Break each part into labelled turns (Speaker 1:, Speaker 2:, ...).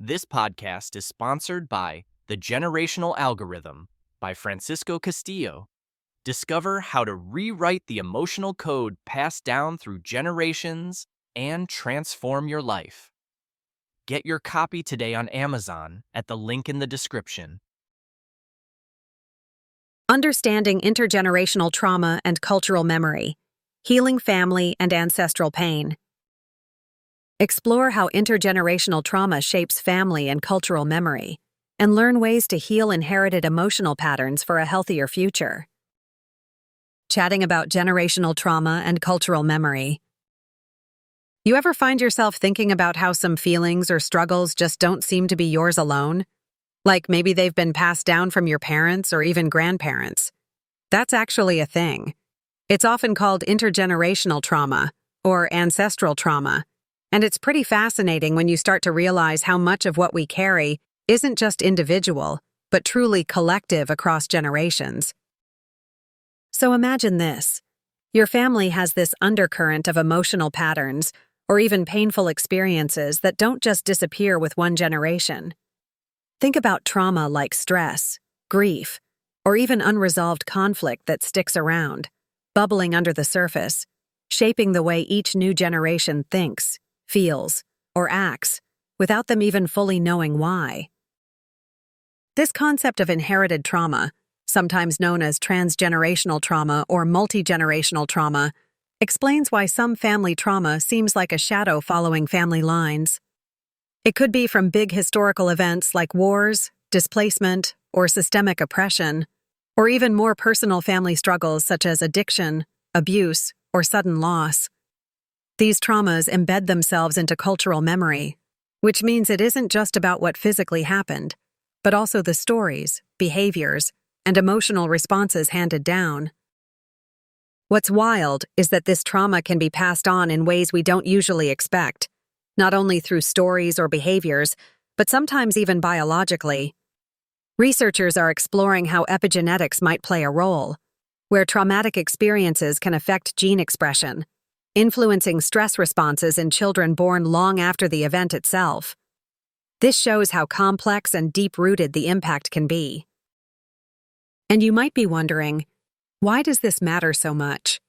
Speaker 1: This podcast is sponsored by The Generational Algorithm by Francisco Castillo. Discover how to rewrite the emotional code passed down through generations and transform your life. Get your copy today on Amazon at the link in the description.
Speaker 2: Understanding intergenerational trauma and cultural memory, healing family and ancestral pain. Explore how intergenerational trauma shapes family and cultural memory, and learn ways to heal inherited emotional patterns for a healthier future. Chatting about generational trauma and cultural memory. You ever find yourself thinking about how some feelings or struggles just don't seem to be yours alone? Like maybe they've been passed down from your parents or even grandparents. That's actually a thing. It's often called intergenerational trauma or ancestral trauma, and it's pretty fascinating when you start to realize how much of what we carry isn't just individual, but truly collective across generations. So imagine this. Your family has this undercurrent of emotional patterns or even painful experiences that don't just disappear with one generation. Think about trauma like stress, grief, or even unresolved conflict that sticks around, bubbling under the surface, shaping the way each new generation thinks, feels, or acts, without them even fully knowing why. This concept of inherited trauma, sometimes known as transgenerational trauma or multigenerational trauma, explains why some family trauma seems like a shadow following family lines. It could be from big historical events like wars, displacement, or systemic oppression, or even more personal family struggles such as addiction, abuse, or sudden loss. These traumas embed themselves into cultural memory, which means it isn't just about what physically happened, but also the stories, behaviors, and emotional responses handed down. What's wild is that this trauma can be passed on in ways we don't usually expect, not only through stories or behaviors, but sometimes even biologically. Researchers are exploring how epigenetics might play a role, where traumatic experiences can affect gene expression, influencing stress responses in children born long after the event itself. This shows how complex and deep-rooted the impact can be. And you might be wondering, why does this matter so much?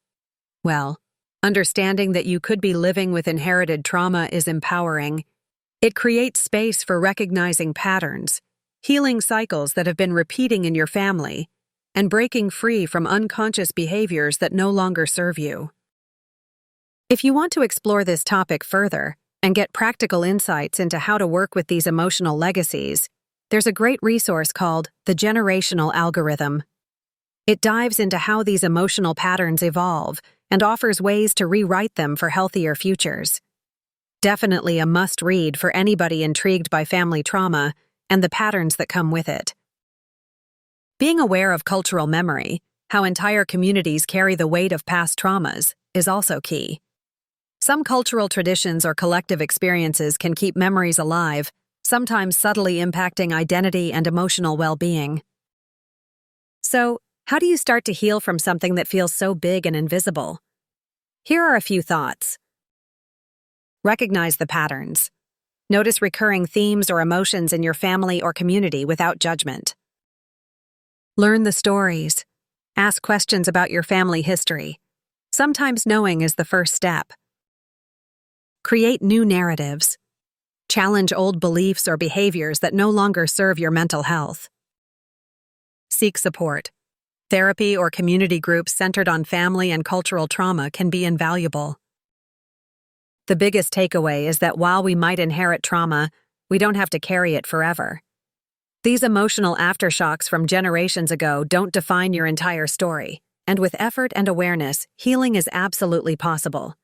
Speaker 2: Well, understanding that you could be living with inherited trauma is empowering. It creates space for recognizing patterns, healing cycles that have been repeating in your family, and breaking free from unconscious behaviors that no longer serve you. If you want to explore this topic further and get practical insights into how to work with these emotional legacies, there's a great resource called The Generational Algorithm. It dives into how these emotional patterns evolve and offers ways to rewrite them for healthier futures. Definitely a must-read for anybody intrigued by family trauma and the patterns that come with it. Being aware of cultural memory, how entire communities carry the weight of past traumas, is also key. Some cultural traditions or collective experiences can keep memories alive, sometimes subtly impacting identity and emotional well-being. So, how do you start to heal from something that feels so big and invisible? Here are a few thoughts. Recognize the patterns. Notice recurring themes or emotions in your family or community without judgment. Learn the stories. Ask questions about your family history. Sometimes knowing is the first step. Create new narratives. Challenge old beliefs or behaviors that no longer serve your mental health. Seek support. Therapy or community groups centered on family and cultural trauma can be invaluable. The biggest takeaway is that while we might inherit trauma, we don't have to carry it forever. These emotional aftershocks from generations ago don't define your entire story, and with effort and awareness, healing is absolutely possible.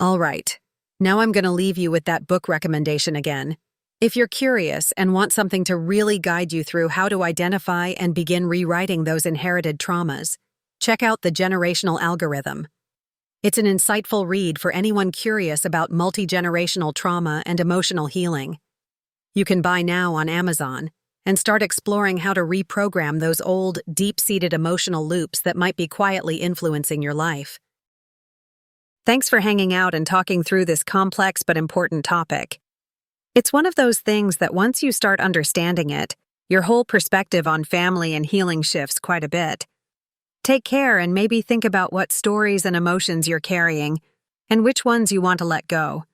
Speaker 2: All right, now I'm going to leave you with that book recommendation again. If you're curious and want something to really guide you through how to identify and begin rewriting those inherited traumas, check out The Generational Algorithm. It's an insightful read for anyone curious about multi-generational trauma and emotional healing. You can buy now on Amazon and start exploring how to reprogram those old, deep-seated emotional loops that might be quietly influencing your life. Thanks for hanging out and talking through this complex but important topic. It's one of those things that once you start understanding it, your whole perspective on family and healing shifts quite a bit. Take care and maybe think about what stories and emotions you're carrying and which ones you want to let go.